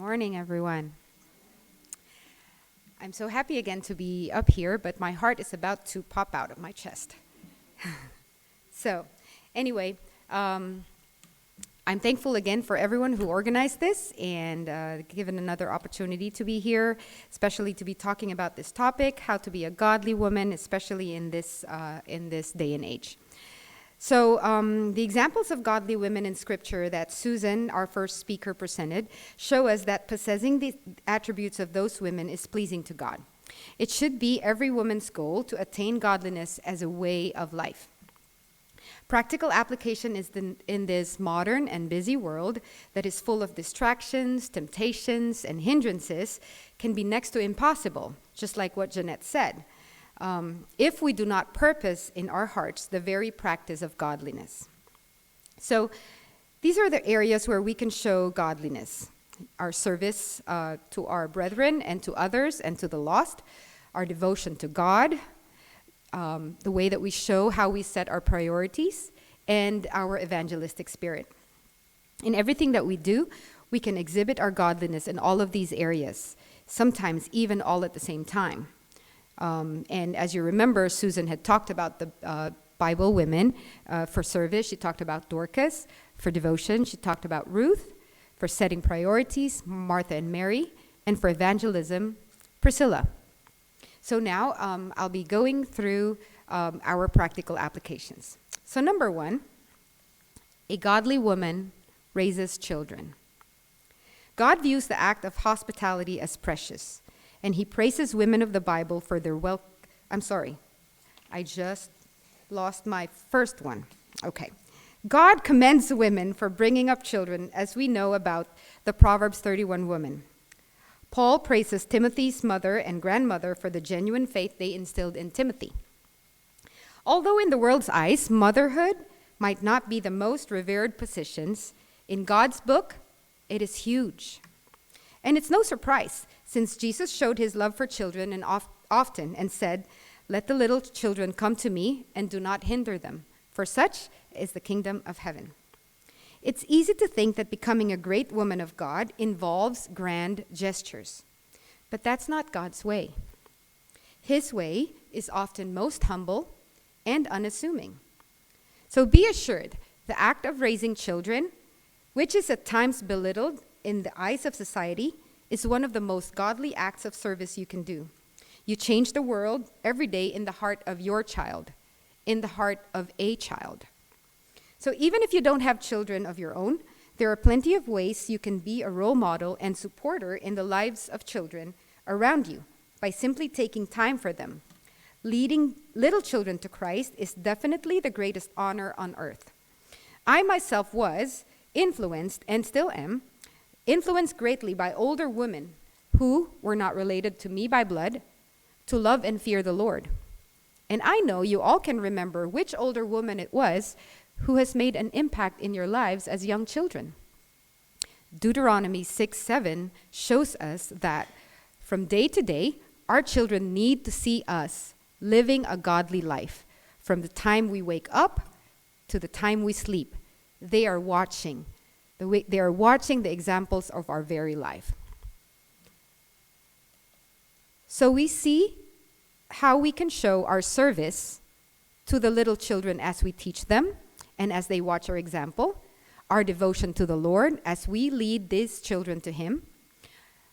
morning, everyone. I'm so happy again to be up here, but my heart is about to pop out of my chest. So, anyway, I'm thankful again for everyone who organized this and given another opportunity to be here, especially to be talking about this topic, how to be a godly woman, especially in this day and age. So the examples of godly women in Scripture that Susan, our first speaker, presented show us that possessing the attributes of those women is pleasing to God. It should be every woman's goal to attain godliness as a way of life. Practical application is in this modern and busy world that is full of distractions, temptations, and hindrances can be next to impossible, just like what Jeanette said. If we do not purpose in our hearts the very practice of godliness. So these are the areas where we can show godliness. Our service to our brethren and to others and to the lost, our devotion to God, the way that we show how we set our priorities, and our evangelistic spirit. In everything that we do, we can exhibit our godliness in all of these areas, sometimes even all at the same time. And as you remember, Susan had talked about the Bible women for service. She talked about Dorcas for devotion. She talked about Ruth for setting priorities, Martha and Mary, and for evangelism, Priscilla. So now I'll be going through our practical applications. So number one, a godly woman raises children. God views the act of hospitality as precious. And he praises women of the Bible for their I'm sorry. I just lost my first one. Okay. God commends women for bringing up children, as we know about the Proverbs 31 woman. Paul praises Timothy's mother and grandmother for the genuine faith they instilled in Timothy. Although in the world's eyes, motherhood might not be the most revered positions, in God's book, it is huge. And it's no surprise, since Jesus showed his love for children and often and said, "Let the little children come to me and do not hinder them, for such is the kingdom of heaven." It's easy to think that becoming a great woman of God involves grand gestures, but that's not God's way. His way is often most humble and unassuming. So be assured, the act of raising children, which is at times belittled in the eyes of society, is one of the most godly acts of service you can do. You change the world every day in the heart of your child, in the heart of a child. So even if you don't have children of your own, there are plenty of ways you can be a role model and supporter in the lives of children around you by simply taking time for them. Leading little children to Christ is definitely the greatest honor on earth. I myself was influenced, and still am, influenced greatly by older women who were not related to me by blood, to love and fear the Lord. And I know you all can remember which older woman it was who has made an impact in your lives as young children. Deuteronomy 6:7 shows us that from day to day, our children need to see us living a godly life. From the time we wake up to the time we sleep, they are watching. They are watching the examples of our very life. So we see how we can show our service to the little children as we teach them and as they watch our example, our devotion to the Lord as we lead these children to Him,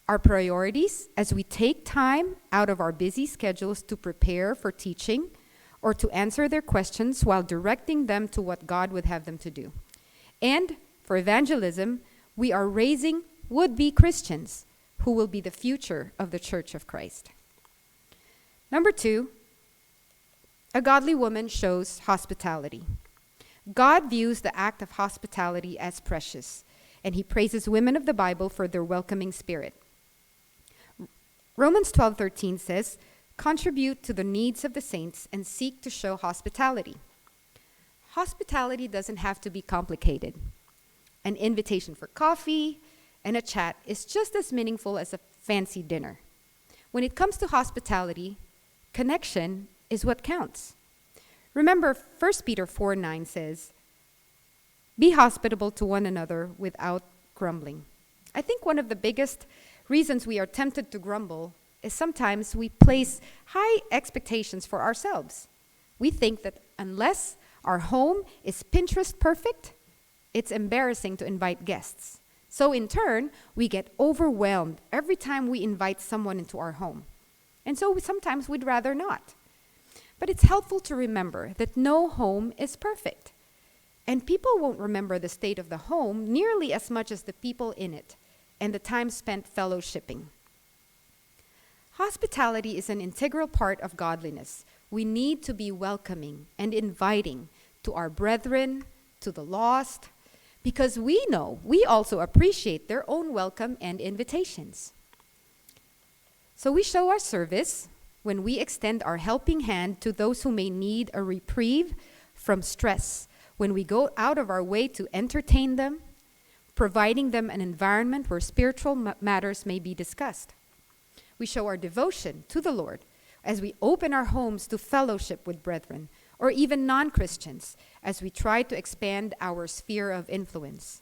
our priorities as we take time out of our busy schedules to prepare for teaching or to answer their questions while directing them to what God would have them to do. And for evangelism, we are raising would-be Christians who will be the future of the Church of Christ. Number two, a godly woman shows hospitality. God views the act of hospitality as precious, and he praises women of the Bible for their welcoming spirit. Romans 12:13 says, "Contribute to the needs of the saints and seek to show hospitality." Hospitality doesn't have to be complicated. An invitation for coffee and a chat is just as meaningful as a fancy dinner. When it comes to hospitality, connection is what counts. Remember, 1 Peter 4:9 says, "Be hospitable to one another without grumbling." I think one of the biggest reasons we are tempted to grumble is sometimes we place high expectations for ourselves. We think that unless our home is Pinterest perfect, it's embarrassing to invite guests. So in turn, we get overwhelmed every time we invite someone into our home. And so sometimes we'd rather not. But it's helpful to remember that no home is perfect. And people won't remember the state of the home nearly as much as the people in it and the time spent fellowshipping. Hospitality is an integral part of godliness. We need to be welcoming and inviting to our brethren, to the lost, because we know we also appreciate their own welcome and invitations. So we show our service when we extend our helping hand to those who may need a reprieve from stress, when we go out of our way to entertain them, providing them an environment where spiritual matters may be discussed. We show our devotion to the Lord as we open our homes to fellowship with brethren, or even non-Christians, as we try to expand our sphere of influence.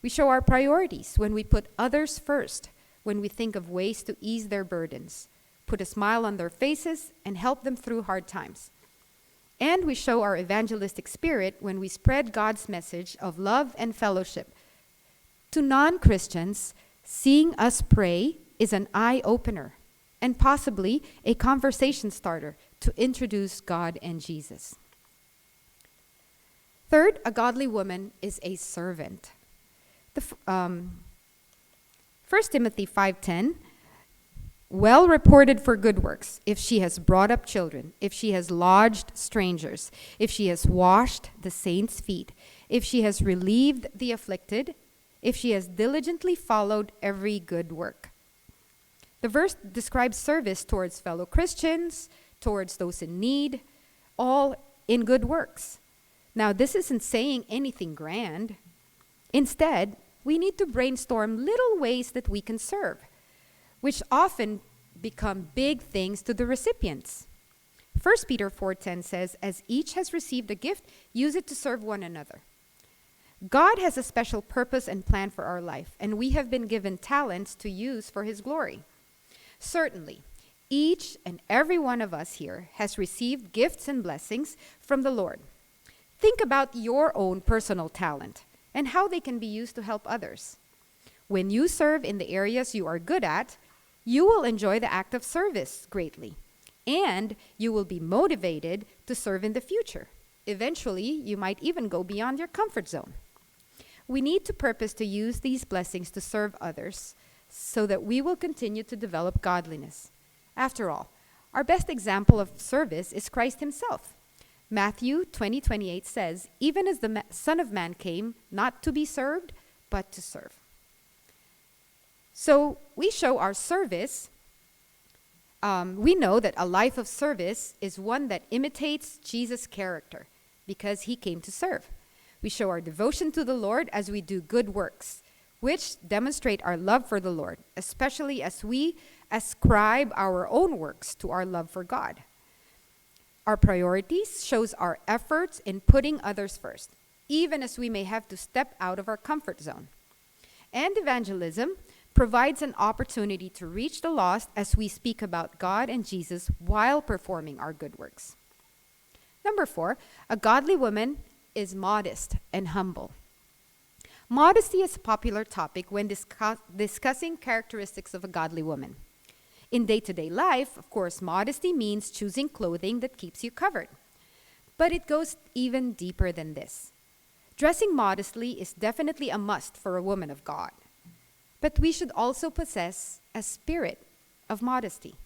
We show our priorities when we put others first, when we think of ways to ease their burdens, put a smile on their faces, and help them through hard times. And we show our evangelistic spirit when we spread God's message of love and fellowship. To non-Christians, seeing us pray is an eye-opener and possibly a conversation starter to introduce God and Jesus. Third, a godly woman is a servant. 1 Timothy 5:10, well reported for good works, if she has brought up children, if she has lodged strangers, if she has washed the saints' feet, if she has relieved the afflicted, if she has diligently followed every good work. The verse describes service towards fellow Christians, towards those in need, all in good works. Now, this isn't saying anything grand. Instead, we need to brainstorm little ways that we can serve, which often become big things to the recipients. 1 Peter 4:10 says, as each has received a gift, use it to serve one another. God has a special purpose and plan for our life, and we have been given talents to use for His glory. Certainly, each and every one of us here has received gifts and blessings from the Lord. Think about your own personal talent and how they can be used to help others. When you serve in the areas you are good at, you will enjoy the act of service greatly, and you will be motivated to serve in the future. Eventually, you might even go beyond your comfort zone. We need to purpose to use these blessings to serve others so that we will continue to develop godliness. After all, our best example of service is Christ Himself. Matthew 20:28 says, even as the Son of Man came not to be served, but to serve. So we show our service. We know that a life of service is one that imitates Jesus' character because He came to serve. We show our devotion to the Lord as we do good works, which demonstrate our love for the Lord, especially as we ascribe our own works to our love for God. Our priorities shows our efforts in putting others first, even as we may have to step out of our comfort zone. And evangelism provides an opportunity to reach the lost as we speak about God and Jesus while performing our good works. Number 4, a godly woman is modest and humble. Modesty is a popular topic when discussing characteristics of a godly woman. In day-to-day life, of course, modesty means choosing clothing that keeps you covered. But it goes even deeper than this. Dressing modestly is definitely a must for a woman of God. But we should also possess a spirit of modesty.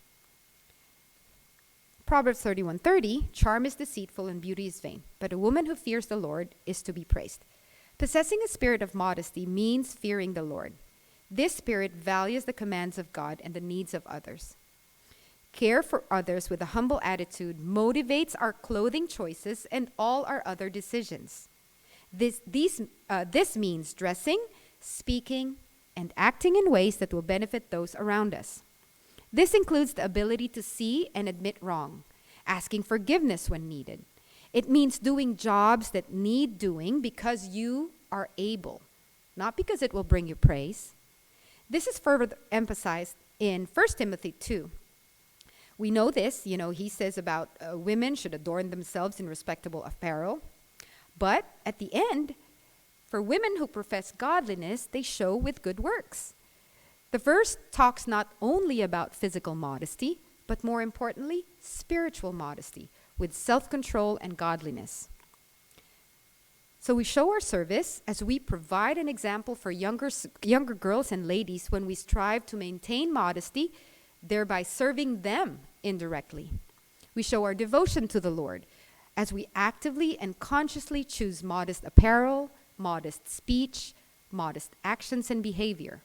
Proverbs 31:30, charm is deceitful and beauty is vain, but a woman who fears the Lord is to be praised. Possessing a spirit of modesty means fearing the Lord. This spirit values the commands of God and the needs of others. Care for others with a humble attitude motivates our clothing choices and all our other decisions. This means dressing, speaking, and acting in ways that will benefit those around us. This includes the ability to see and admit wrong, asking forgiveness when needed. It means doing jobs that need doing because you are able, not because it will bring you praise. This is further emphasized in 1 Timothy 2. We know this, he says about women should adorn themselves in respectable apparel. But at the end, for women who profess godliness, they show with good works. The verse talks not only about physical modesty, but more importantly, spiritual modesty with self-control and godliness. So we show our service as we provide an example for younger girls and ladies when we strive to maintain modesty, thereby serving them indirectly. We show our devotion to the Lord as we actively and consciously choose modest apparel, modest speech, modest actions and behavior.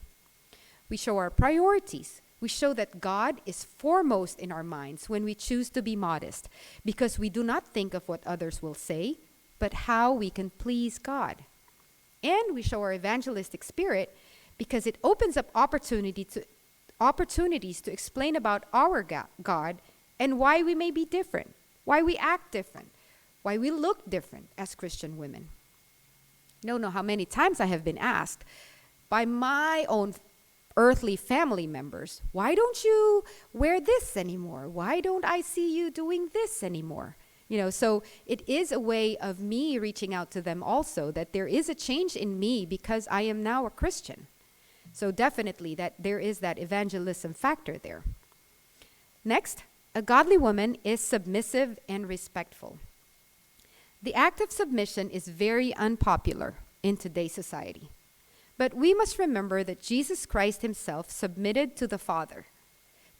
We show our priorities. We show that God is foremost in our minds when we choose to be modest, because we do not think of what others will say, but how we can please God. And we show our evangelistic spirit because it opens up opportunities to explain about our God and why we may be different, why we act different, why we look different as Christian women. You don't know how many times I have been asked by my own earthly family members, why don't you wear this anymore? Why don't I see you doing this anymore? So it is a way of me reaching out to them also, that there is a change in me because I am now a Christian. So definitely that there is that evangelism factor there. Next, a godly woman is submissive and respectful. The act of submission is very unpopular in today's society. But we must remember that Jesus Christ himself submitted to the Father.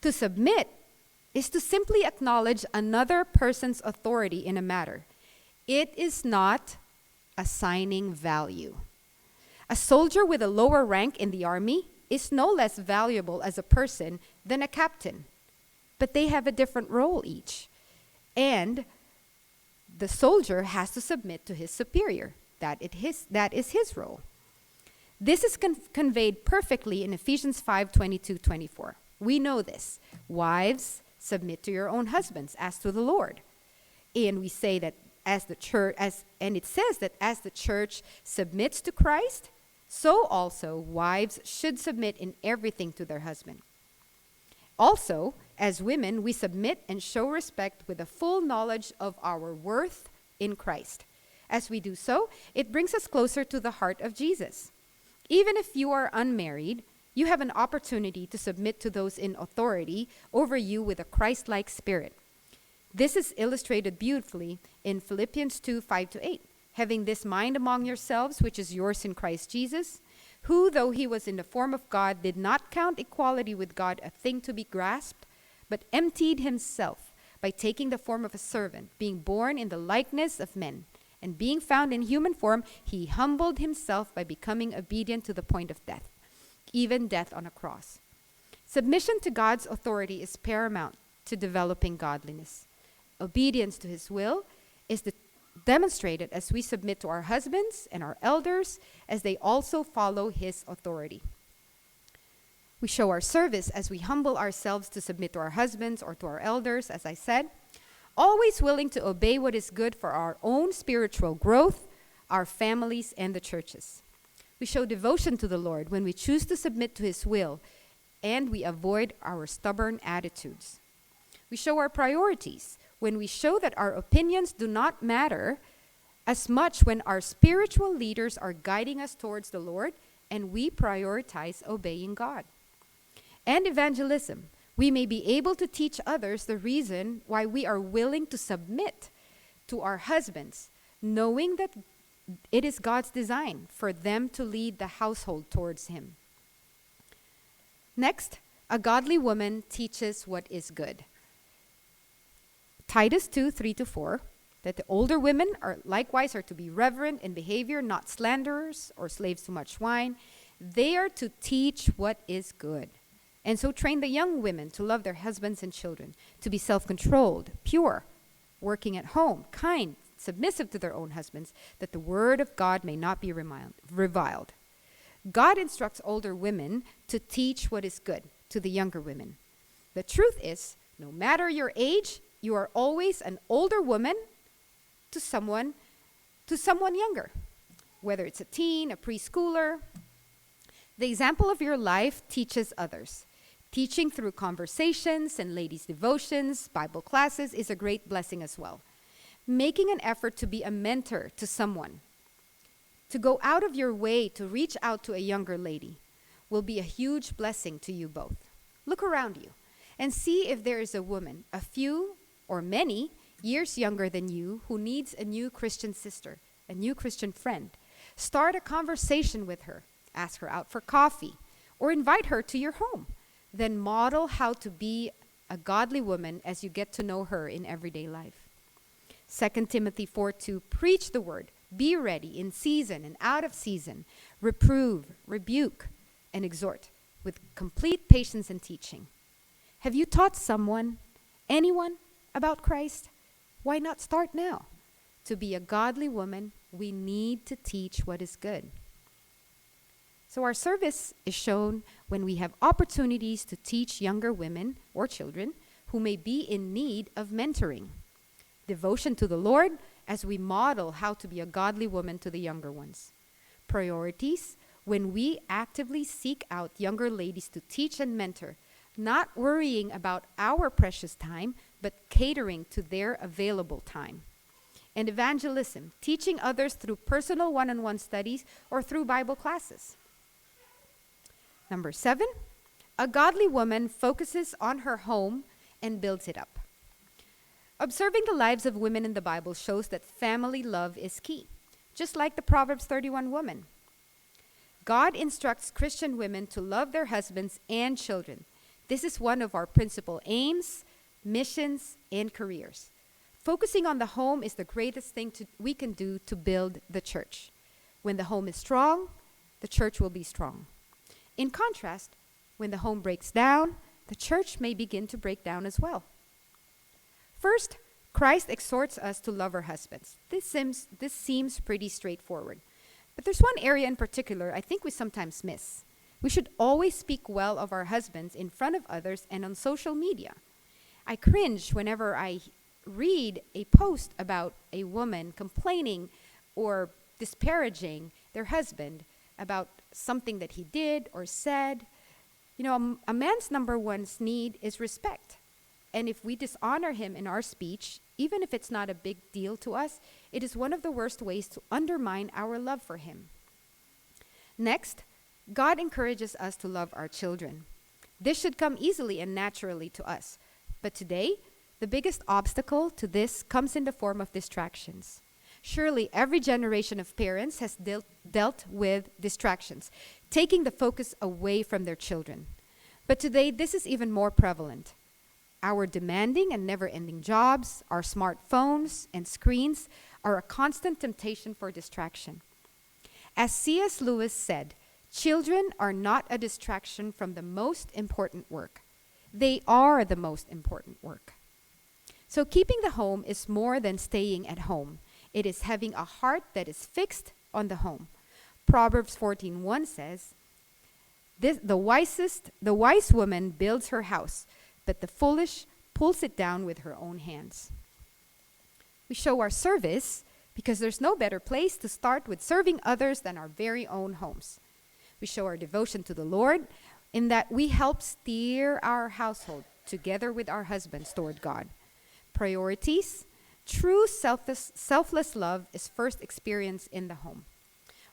To submit is to simply acknowledge another person's authority in a matter. It is not assigning value. A soldier with a lower rank in the army is no less valuable as a person than a captain, but they have a different role each. And the soldier has to submit to his superior. That is his role. This is conveyed perfectly in Ephesians 5:22-24. We know this. Wives, submit to your own husbands as to the Lord. And we say that it says that as the church submits to Christ, so also wives should submit in everything to their husband. Also, as women, we submit and show respect with a full knowledge of our worth in Christ. As we do so, it brings us closer to the heart of Jesus. Even if you are unmarried, you have an opportunity to submit to those in authority over you with a Christ-like spirit. This is illustrated beautifully in Philippians 2:5-8. Having this mind among yourselves, which is yours in Christ Jesus, who, though he was in the form of God, did not count equality with God a thing to be grasped, but emptied himself by taking the form of a servant, being born in the likeness of men. And being found in human form, he humbled himself by becoming obedient to the point of death, even death on a cross. Submission to God's authority is paramount to developing godliness. Obedience to his will is demonstrated as we submit to our husbands and our elders as they also follow his authority. We show our service as we humble ourselves to submit to our husbands or to our elders, as I said, always willing to obey what is good for our own spiritual growth, our families, and the churches. We show devotion to the Lord when we choose to submit to his will, and we avoid our stubborn attitudes. We show our priorities when we show that our opinions do not matter as much when our spiritual leaders are guiding us towards the Lord and we prioritize obeying God. And evangelism. We may be able to teach others the reason why we are willing to submit to our husbands, knowing that it is God's design for them to lead the household towards him. Next, a godly woman teaches what is good. Titus 2:3-4, that the older women are to be reverent in behavior, not slanderers or slaves to much wine. They are to teach what is good. And so train the young women to love their husbands and children, to be self-controlled, pure, working at home, kind, submissive to their own husbands, that the word of God may not be reviled. God instructs older women to teach what is good to the younger women. The truth is, no matter your age, you are always an older woman to someone younger, whether it's a teen, a preschooler. The example of your life teaches others. Teaching through conversations and ladies' devotions, Bible classes is a great blessing as well. Making an effort to be a mentor to someone, to go out of your way to reach out to a younger lady, will be a huge blessing to you both. Look around you and see if there is a woman, a few or many years younger than you, who needs a new Christian sister, a new Christian friend. Start a conversation with her. Ask her out for coffee or invite her to your home. Then model how to be a godly woman as you get to know her in everyday life. 2 Timothy 4:2, preach the word. Be ready in season and out of season. Reprove, rebuke, and exhort with complete patience and teaching. Have you taught someone, anyone, about Christ? Why not start now? To be a godly woman, we need to teach what is good. So our service is shown when we have opportunities to teach younger women or children who may be in need of mentoring. Devotion to the Lord as we model how to be a godly woman to the younger ones. Priorities when we actively seek out younger ladies to teach and mentor, not worrying about our precious time, but catering to their available time. And evangelism, teaching others through personal one-on-one studies or through Bible classes. Number 7, a godly woman focuses on her home and builds it up. Observing the lives of women in the Bible shows that family love is key, just like the Proverbs 31 woman. God instructs Christian women to love their husbands and children. This is one of our principal aims, missions, and careers. Focusing on the home is the greatest thing we can do to build the church. When the home is strong, the church will be strong. In contrast, when the home breaks down, the church may begin to break down as well. First, Christ exhorts us to love our husbands. This seems pretty straightforward. But there's one area in particular I think we sometimes miss. We should always speak well of our husbands in front of others and on social media. I cringe whenever I read a post about a woman complaining or disparaging their husband about something that he did or said. You know, a man's number one need is respect. And if we dishonor him in our speech, even if it's not a big deal to us, it is one of the worst ways to undermine our love for him. Next, God encourages us to love our children. This should come easily and naturally to us. But today, the biggest obstacle to this comes in the form of distractions. Surely every generation of parents has dealt with distractions, taking the focus away from their children. But today, this is even more prevalent. Our demanding and never-ending jobs, our smartphones and screens are a constant temptation for distraction. As C.S. Lewis said, children are not a distraction from the most important work. They are the most important work. So keeping the home is more than staying at home. It is having a heart that is fixed on the home. Proverbs 14:1 says, the wise woman builds her house, but the foolish pulls it down with her own hands. We show our service because there's no better place to start with serving others than our very own homes. We show our devotion to the Lord in that we help steer our household together with our husbands toward God. Priorities. True selfless love is first experienced in the home.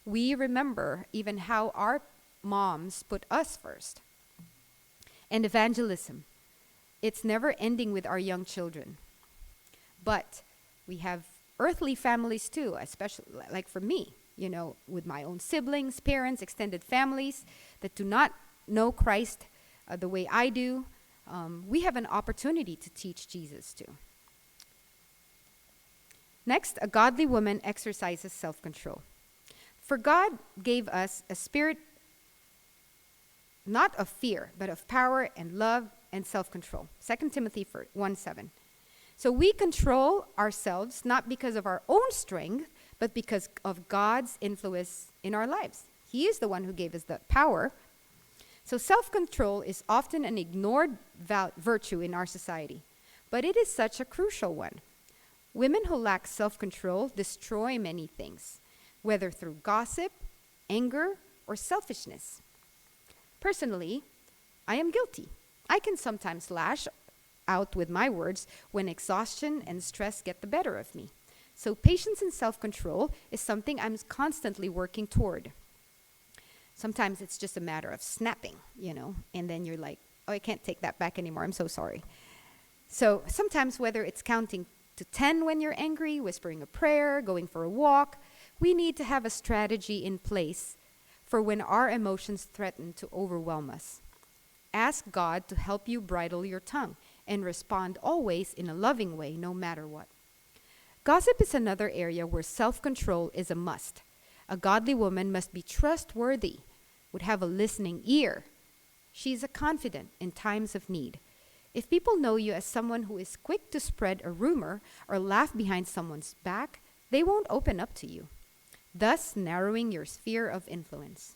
We remember even how our moms put us first. And evangelism. It's never ending with our young children. But we have earthly families too, especially like for me, you know, with my own siblings, parents, extended families that do not know Christ the way I do. We have an opportunity to teach Jesus too. Next, a godly woman exercises self-control. For God gave us a spirit not of fear, but of power and love and self-control. 2 Timothy 1:7. So we control ourselves not because of our own strength, but because of God's influence in our lives. He is the one who gave us the power. So self-control is often an ignored virtue in our society, but it is such a crucial one. Women who lack self-control destroy many things, whether through gossip, anger, or selfishness. Personally, I am guilty. I can sometimes lash out with my words when exhaustion and stress get the better of me. So patience and self-control is something I'm constantly working toward. Sometimes it's just a matter of snapping, and then you're like, oh, I can't take that back anymore. I'm so sorry. So sometimes whether it's counting to 10 when you're angry, whispering a prayer, going for a walk, we need to have a strategy in place for when our emotions threaten to overwhelm us. Ask God to help you bridle your tongue and respond always in a loving way, no matter what. Gossip is another area where self-control is a must. A godly woman must be trustworthy, would have a listening ear. She is a confidant in times of need. If people know you as someone who is quick to spread a rumor or laugh behind someone's back, they won't open up to you, thus narrowing your sphere of influence.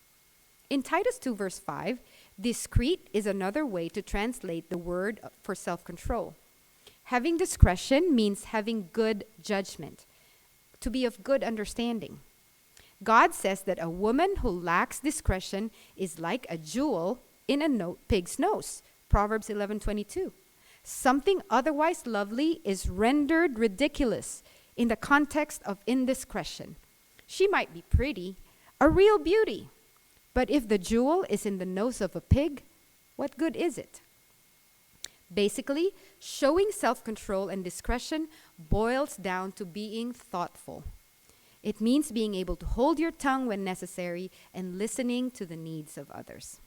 In Titus 2 verse 5, discreet is another way to translate the word for self-control. Having discretion means having good judgment, to be of good understanding. God says that a woman who lacks discretion is like a jewel in a pig's nose. Proverbs 11:22. Something otherwise lovely is rendered ridiculous in the context of indiscretion. She might be pretty, a real beauty, but if the jewel is in the nose of a pig, what good is it? Basically, showing self-control and discretion boils down to being thoughtful. It means being able to hold your tongue when necessary and listening to the needs of others.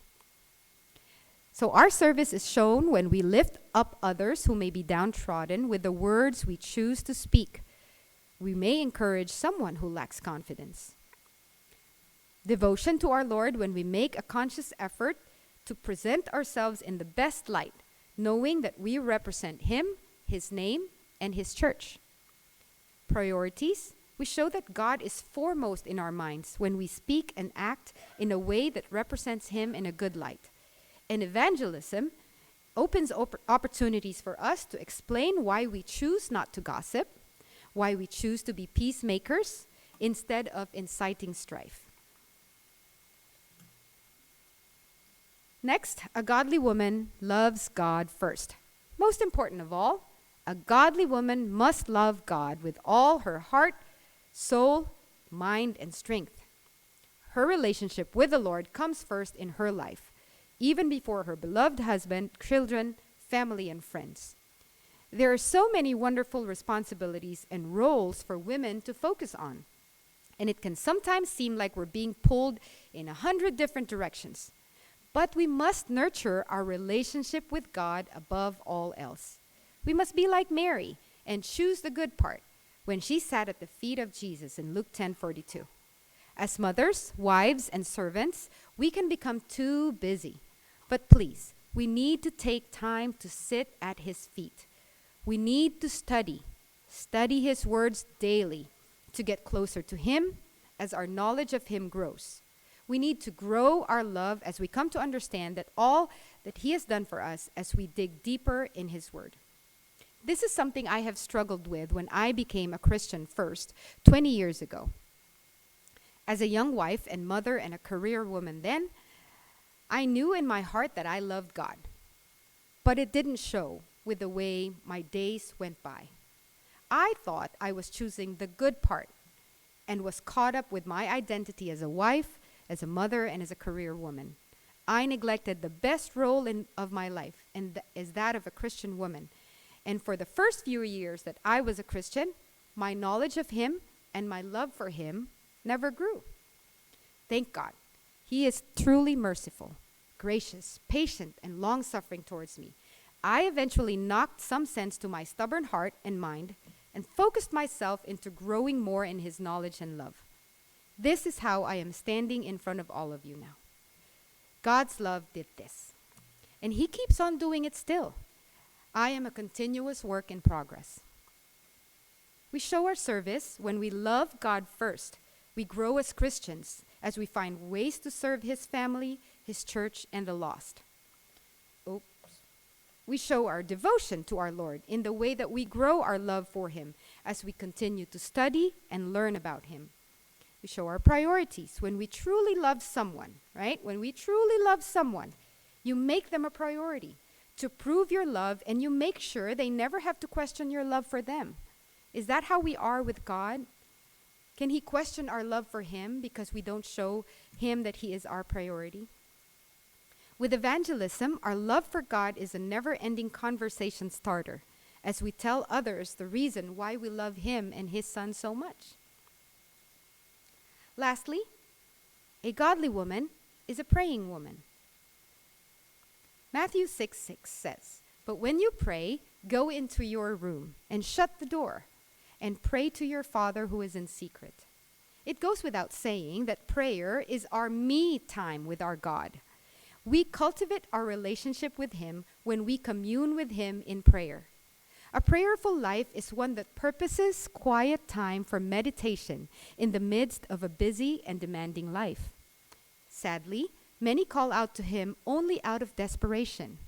So our service is shown when we lift up others who may be downtrodden with the words we choose to speak. We may encourage someone who lacks confidence. Devotion to our Lord when we make a conscious effort to present ourselves in the best light, knowing that we represent Him, His name, and His church. Priorities. We show that God is foremost in our minds when we speak and act in a way that represents Him in a good light. And evangelism opens opportunities for us to explain why we choose not to gossip, why we choose to be peacemakers instead of inciting strife. Next, a godly woman loves God first. Most important of all, a godly woman must love God with all her heart, soul, mind, and strength. Her relationship with the Lord comes first in her life, even before her beloved husband, children, family, and friends. There are so many wonderful responsibilities and roles for women to focus on, and it can sometimes seem like we're being pulled in 100 different directions. But we must nurture our relationship with God above all else. We must be like Mary and choose the good part when she sat at the feet of Jesus in Luke 10:42. As mothers, wives, and servants, we can become too busy. But please, we need to take time to sit at His feet. We need to study His words daily to get closer to Him as our knowledge of Him grows. We need to grow our love as we come to understand that all that He has done for us as we dig deeper in His Word. This is something I have struggled with when I became a Christian first, 20 years ago. As a young wife and mother and a career woman then, I knew in my heart that I loved God, but it didn't show with the way my days went by. I thought I was choosing the good part and was caught up with my identity as a wife, as a mother, and as a career woman. I neglected the best role of my life, and is that of a Christian woman. And for the first few years that I was a Christian, my knowledge of Him and my love for Him never grew. Thank God. He is truly merciful, gracious, patient, and long-suffering towards me. I eventually knocked some sense to my stubborn heart and mind and focused myself into growing more in His knowledge and love. This is how I am standing in front of all of you now. God's love did this, and He keeps on doing it still. I am a continuous work in progress. We show our service when we love God first. We grow as Christians as we find ways to serve His family, His church, and the lost. We show our devotion to our Lord in the way that we grow our love for Him as we continue to study and learn about Him. We show our priorities. When we truly love someone, right? When we truly love someone, you make them a priority to prove your love, and you make sure they never have to question your love for them. Is that how we are with God? Can He question our love for Him because we don't show Him that He is our priority? With evangelism, our love for God is a never-ending conversation starter as we tell others the reason why we love Him and His Son so much. Lastly, a godly woman is a praying woman. Matthew 6:6 says, "But when you pray, go into your room and shut the door and pray to your Father who is in secret." It goes without saying that prayer is our me time with our God. We cultivate our relationship with Him when we commune with Him in prayer. A prayerful life is one that purposes quiet time for meditation in the midst of a busy and demanding life. Sadly, many call out to Him only out of desperation.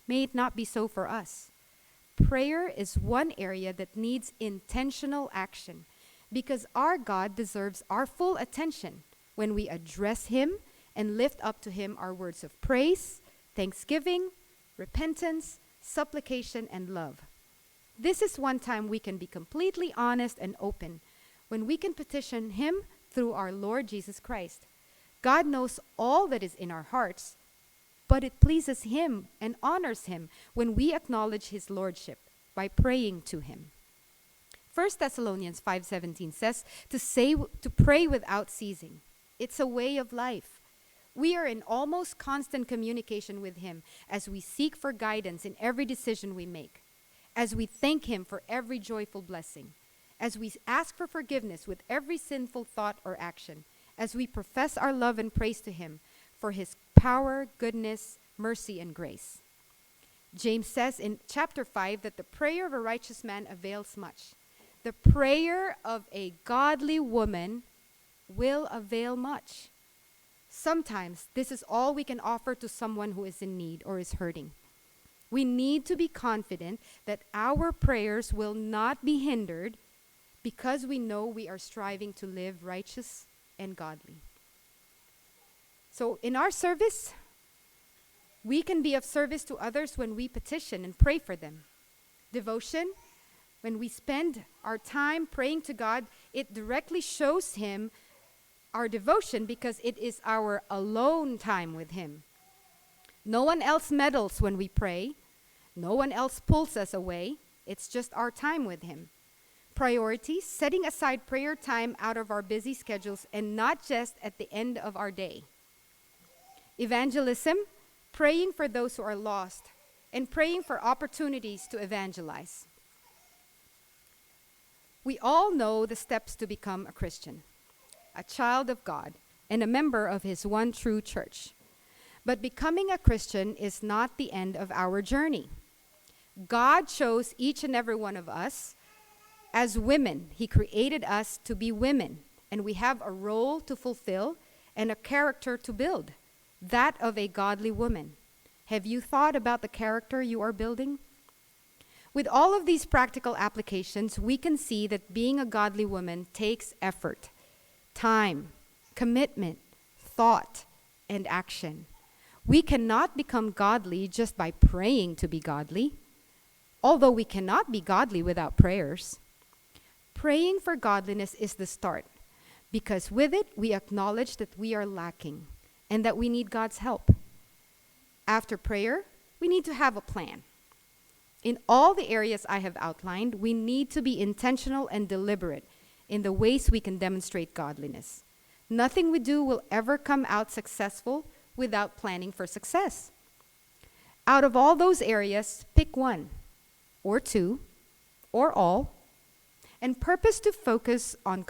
May it not be so for us. Prayer is one area that needs intentional action because our God deserves our full attention when we address Him and lift up to Him our words of praise, thanksgiving, repentance, supplication, and love. This is one time we can be completely honest and open when we can petition Him through our Lord Jesus Christ. God knows all that is in our hearts, but it pleases Him and honors Him when we acknowledge His Lordship by praying to Him. 1 Thessalonians 5:17 says to pray without ceasing. It's a way of life. We are in almost constant communication with Him as we seek for guidance in every decision we make, as we thank Him for every joyful blessing, as we ask for forgiveness with every sinful thought or action, as we profess our love and praise to Him for His power, goodness, mercy, and grace. James says in chapter 5 that the prayer of a righteous man avails much. The prayer of a godly woman will avail much. Sometimes this is all we can offer to someone who is in need or is hurting. We need to be confident that our prayers will not be hindered because we know we are striving to live righteous and godly. So in our service, we can be of service to others when we petition and pray for them. Devotion, when we spend our time praying to God, it directly shows Him our devotion because it is our alone time with Him. No one else meddles when we pray. No one else pulls us away. It's just our time with Him. Priorities, setting aside prayer time out of our busy schedules and not just at the end of our day. Evangelism, praying for those who are lost and praying for opportunities to evangelize. We all know the steps to become a Christian, a child of God, and a member of His one true church. But becoming a Christian is not the end of our journey. God chose each and every one of us as women. He created us to be women, and we have a role to fulfill and a character to build, that of a godly woman. Have you thought about the character you are building? With all of these practical applications, we can see that being a godly woman takes effort, time, commitment, thought, and action. We cannot become godly just by praying to be godly, although we cannot be godly without prayers. Praying for godliness is the start, because with it, we acknowledge that we are lacking and that we need God's help. After prayer, we need to have a plan. In all the areas I have outlined, we need to be intentional and deliberate in the ways we can demonstrate godliness. Nothing we do will ever come out successful without planning for success. Out of all those areas, pick one, or two, or all, and purpose to focus on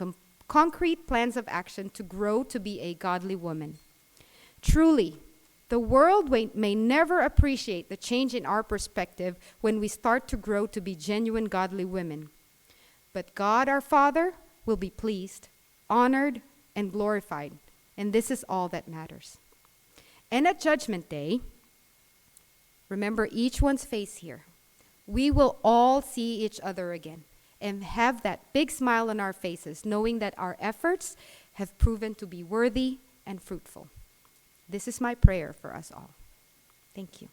concrete plans of action to grow to be a godly woman. Truly, the world may never appreciate the change in our perspective when we start to grow to be genuine godly women. But God our Father will be pleased, honored, and glorified, and this is all that matters. And at Judgment Day, remember each one's face here. We will all see each other again and have that big smile on our faces, knowing that our efforts have proven to be worthy and fruitful. This is my prayer for us all. Thank you.